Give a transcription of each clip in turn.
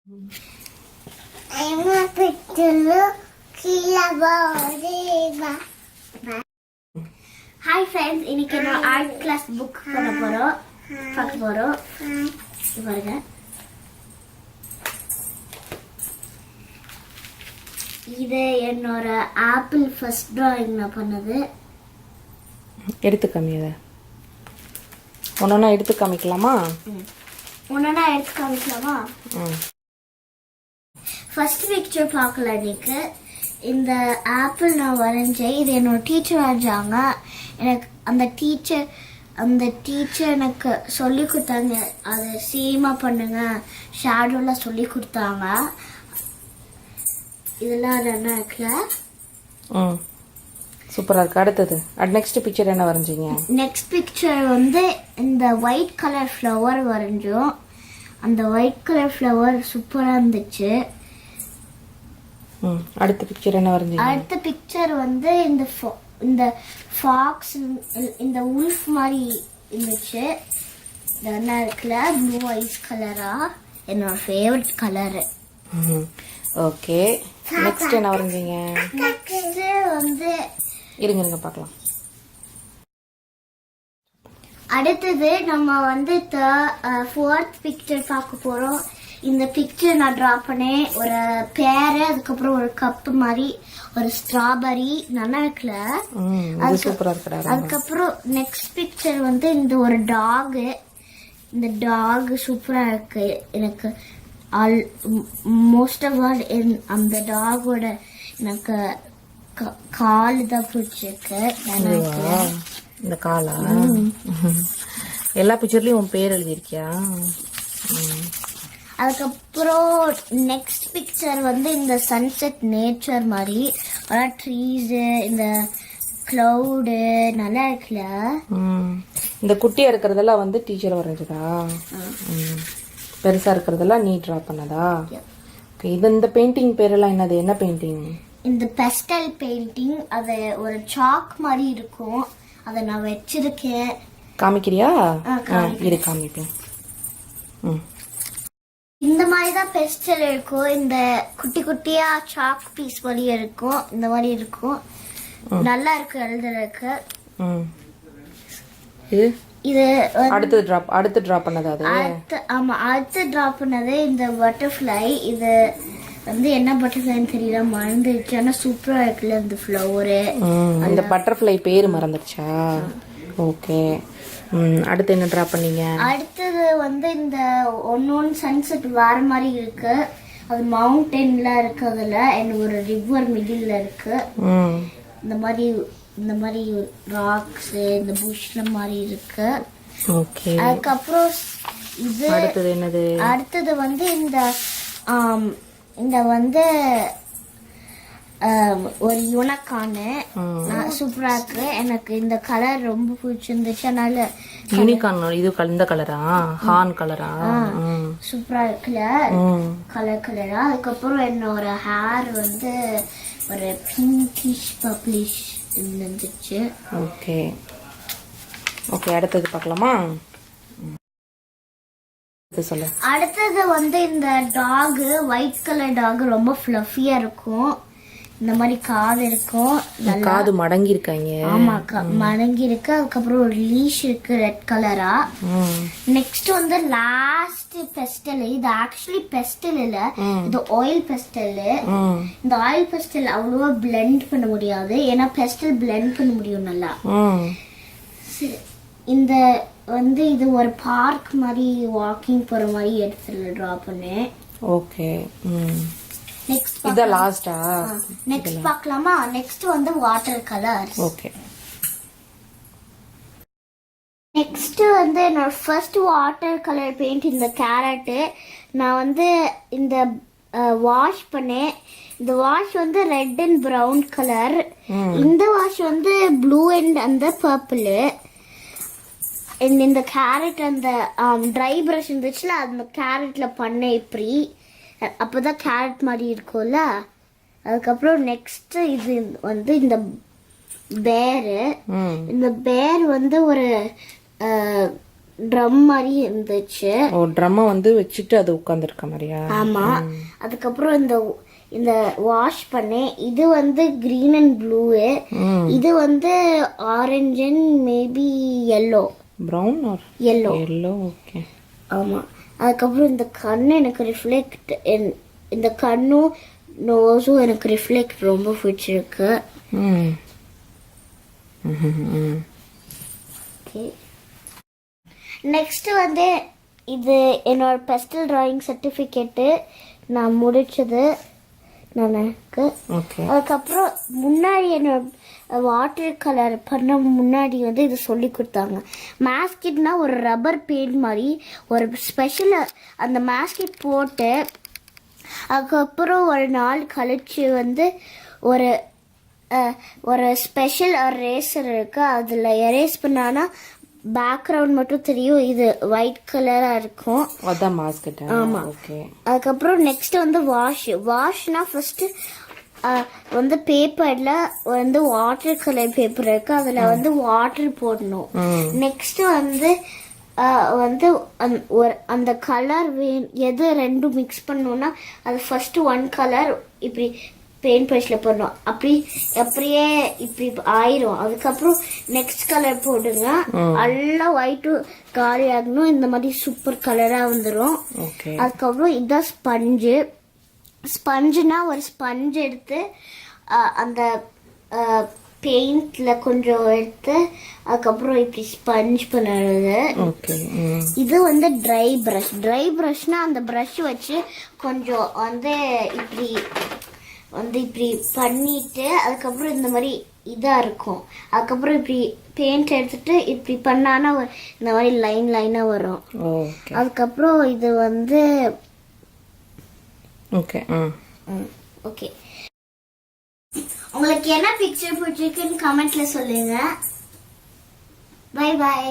Hi friends, இன்னைக்கு நான் art class book பண்ண போறோம் பார்க்க போறோம். பாருங்க, இது என்னோட ஆப்பிள் ஃபர்ஸ்ட் டிராயிங் நான் பண்ணது. எடுத்து காமியத ஒண்ணா எடுத்து காமிக்கலாமா? ஒண்ணா எடுத்து காமிக்கலாமா? ஃபர்ஸ்ட் பிக்சர் பார்க்கலாம். இன்னைக்கு இந்த ஆப்பிள் நான் வரைஞ்சேன். இது என்னோட டீச்சர் வரைஞ்சாங்க. எனக்கு அந்த டீச்சர் எனக்கு சொல்லி கொடுத்தாங்க, அதை சேமா பண்ணுங்க, ஷேடோலாம் சொல்லி கொடுத்தாங்க. இதெல்லாம் என்ன இருக்குல்ல, சூப்பரா இருக்கு. அடுத்தது நெக்ஸ்ட் பிக்சர் என்ன வரைஞ்சீங்க? நெக்ஸ்ட் பிக்சர் வந்து இந்த ஒயிட் கலர் ஃப்ளவர் வரைஞ்சோம். அந்த ஒயிட் கலர் ஃப்ளவர் சூப்பரா இருந்துச்சு. அடுத்த பிக்சர் என்ன வரைஞ்சீங்க? அடுத்த பிக்சர் வந்து இந்த ஃபாக்ஸ், இந்த உல்ஃப் மாதிரி இருந்துச்சு. என்ன இருக்குல்ல, ப்ளூ ஐஸ் கலரா, என்னோட ஃபேவரட் கலர். ஓகே, நெக்ஸ்ட் என்ன வரைஞ்சீங்க? நெக்ஸ்ட் வந்து இருங்க பார்க்கலாம். அடுத்தது நம்ம வந்து ஃபோர்த் பிக்சர் பார்க்க போறோம். இந்த பிக்சர் நான் டிரா பண்ணேன். ஒரு பேரு, அதுக்கப்புறம் ஒரு கப் மாதிரி, ஒரு ஸ்ட்ராபெரி, நல்லா இருக்குல்ல, அதுக்கப்புறம் நெக்ஸ்ட் பிக்சர் வந்து இந்த ஒரு டாக். இந்த டாக் சூப்பரா இருக்கு. எனக்கு மோஸ்ட் ஆஃப் ஆல் அந்த டாகோட எனக்கு கால் தான் பிடிச்சிருக்கு. இந்த காலா? எல்லா பிக்சர்லயும் உன் பேர் எழுதிருக்கியா? அதுக்கப்புறம் நெக்ஸ்ட் பிக்சர் வந்து இந்த சன்செட் நேச்சர் மாதிரி, ட்ரீஸ், இந்த கிளவுடு, நல்லா இருக்குல்ல. இந்த குட்டியா இருக்கிறதெல்லாம் வந்து டீச்சர் வரைஞ்சதா? பெருசா இருக்கிறதெல்லாம் நீ டிரா பண்ணதா? இது இந்த பெயிண்டிங் பேரெல்லாம் என்னது? என்ன பெயிண்டிங்? இந்த பெஸ்டல் பெயிண்டிங். அது ஒரு சாக் மாதிரி இருக்கும். அதை நான் வச்சிருக்கேன். காமிக்கிறியா? இரு காமிப்பேன். இந்த மாதிரி தான் பெஸ்டல் இருக்கும். இந்த குட்டி குட்டியா சாக் பீஸ் மாதிரி இருக்கும். இந்த மாதிரி இருக்கும். நல்லா இருக்கு எழுதுறதுக்கு. இது அடுத்து டிரா பண்ணது அது? ஆமா, அடுத்து டிரா பண்ணது இந்த பட்டர்ஃப்ளை. இது வந்து என்ன பட்டர்ஃப்ளைன்னு தெரியல, மறந்துடுச்சு. ஆனா சூப்பரா இருக்குல்ல இந்த ஃப்ளவரு. அந்த பட்டர்ஃப்ளை பேரு மறந்துடுச்சா? ஓகே, அடுத்து என்ன டிரா பண்ணீங்க? அடுத்தது வந்து இந்த ஒன்னொன்னு சன்செட் வேற மாதிரி இருக்கு. அது மவுண்டன்ல இருக்கு. அதுல என்ன ஒரு ரிவர் மிடில்ல இருக்கு. இந்த மாதிரி ராக்ஸ், இந்த புஷ்ல மாதிரி இருக்கு. ஓகே, அதுக்கப்புறம் இது அடுத்தது என்னது? அடுத்தது வந்து இந்த வந்து ஒரு யூனிகார்னு சூப்பரா இருக்கு. எனக்கு இந்த கலர் ரொம்ப பிடிச்சிருந்துச்சு. அதனால யூனிகார்ன் இது இந்த கலரா? ஹார்ன் கலரா? சூப்பரா இருக்குல்ல, கலரா. அதுக்கப்புறம் என்னோட ஹேர் வந்து ஒரு பிங்கிஷ் பர்பிளிஷ் இருந்துச்சு. ஓகே ஓகே, அடுத்தது பார்க்கலாமா? அடுத்தது வந்து இந்த டாக், ஒயிட் கலர் டாக், ரொம்ப ஃப்ளஃபியா இருக்கும். இந்த மாதிரி காது இருக்கும். காது மடங்கி இருக்காங்க. ஆமா, மடங்கி இருக்கு. அதுக்கப்புறம் ஒரு லீஷ் இருக்கு ரெட் கலரா. நெக்ஸ்ட் வந்து லாஸ்ட் பெஸ்டல். இது ஆக்சுவலி பெஸ்டல் இல்ல, இது ஆயில் பெஸ்டல். இந்த ஆயில் பெஸ்டல் அவ்வளவா பிளெண்ட் பண்ண முடியாது, ஏன்னா பெஸ்டல் பிளெண்ட் பண்ண முடியும் நல்லா. இந்த வந்து இது ஒரு பார்க் மாதிரி, வாக்கிங் போற மாதிரி இடத்துல டிரா பண்ணேன். ஓகே, நெக்ஸ்ட் இத லாஸ்டா? நெக்ஸ்ட் பார்க்கலாமா? நெக்ஸ்ட் வந்து வாட்டர் கலர்ஸ். ஓகே, நெக்ஸ்ட் வந்து என்னோட ஃபர்ஸ்ட் வாட்டர் கலர் பெயிண்ட் இந்த கேரட். நான் வந்து இந்த வாஷ் பண்ணேன். இந்த வாஷ் வந்து ரெட் அண்ட் பிரவுன் கலர். இந்த வாஷ் வந்து ப்ளூ அண்ட் அந்த பர்பிள். இந்த கேரட் அந்த ட்ரை பிரஷ் இருந்துச்சுல, அந்த கேரட்ல பண்ணேன் இப்படி. அப்பதான் கேரட் மாதிரி இருக்கும்ல. அதுக்கப்புறம் நெக்ஸ்ட் இது வந்து இந்த பேரு. இந்த பேர் வந்து ஒரு ட்ரம் மாதிரி இருந்துச்சு. ஓ ட்ரம்மை வந்து வச்சுட்டு அது உட்காந்துருக்க மாதிரியா? ஆமா. அதுக்கப்புறம் இந்த வாஷ் பண்ணேன். இது வந்து கிரீன் அண்ட் ப்ளூ, இது வந்து orange and maybe yellow, brown R yellow. Yellow. Okay. ஆமா. அதுக்கப்புறம் இந்த கண்ணு எனக்கு ரிஃப்ளெக்ட், இந்த கண்ணும் நோஸும் எனக்கு ரிஃப்ளெக்ட் ரொம்ப பிடிச்சிருக்கு. நெக்ஸ்ட் வந்து இது என்னோட பெஸ்டல் டிராயிங் சர்டிஃபிகேட்டு நான் முடிச்சது எனக்கு. அதுக்கப்புறம் முன்னாடி என்னோட வாட்டர் கலர் பண்ண முன்னாடி வந்து இது சொல்லி கொடுத்தாங்க. மாஸ்கிட்னா ஒரு ரப்பர் பெயிண்ட் மாதிரி ஒரு ஸ்பெஷல், அந்த மாஸ்கிட் போட்டு அதுக்கப்புறம் ஒரு நாள் கழிச்சு வந்து ஒரு ஸ்பெஷல் எரேசர் இருக்கு, அதில் எரேஸ் பண்ணானா பேக்ரவுண்ட் மட்டும் தெரியும், இது ஒயிட் கலரா இருக்கும். அதான் மாஸ்கட். ஆமா. அதுக்கப்புறம் நெக்ஸ்ட் வந்து வாஷ்னா ஃபர்ஸ்ட் வந்து பேப்பர்ல வந்து வாட்டர் கலர் பேப்பர் இருக்கு, அதுல வந்து வாட்டர் போடணும். நெக்ஸ்ட் வந்து அந்த கலர் எது ரெண்டும் மிக்ஸ் பண்ணணும்னா அது ஃபர்ஸ்ட் ஒன் கலர் இப்படி பெயிண்ட் பிரஷ்ல போடணும், அப்படியே இப்படி ஆயிரும். அதுக்கப்புறம் நெக்ஸ்ட் கலர் போடுங்க, எல்லாம் ஒயிட்டு காலி ஆகணும், இந்த மாதிரி சூப்பர் கலரா வந்துடும். அதுக்கப்புறம் இதுதான் ஸ்பஞ்சுனா ஒரு ஸ்பஞ்ச் எடுத்து அந்த பெயிண்ட்ல கொஞ்சம் எடுத்து அதுக்கப்புறம் இப்படி ஸ்பஞ்ச் பண்ணுறது. இது வந்து ட்ரை ப்ரஷ்னா அந்த ப்ரஷ் வச்சு கொஞ்சம் வந்து இப்படி பண்ணிட்டு அதுக்கப்புறம் இந்த மாதிரி இதா இருக்கும். அதுக்கப்புறம் இப்படி பெயிண்ட் எடுத்துட்டு இப்படி பண்ணானா இந்த மாதிரி லைனா வரும். அதுக்கப்புறம் இது வந்து ஓகே. உங்களுக்கு என்ன பிக்சர் பிடிச்சிருக்குன்னு கமெண்ட்ல சொல்லுங்க. By by.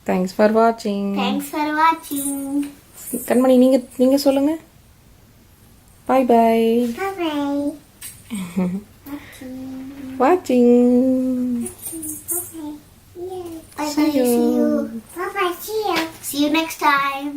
தேங்க்ஸ் ஃபார் வாட்சிங். கண்மணி நீங்க சொல்லுங்க. Bye bye. Bye bye. Watching. Bye bye. See you. Bye bye. See you next time.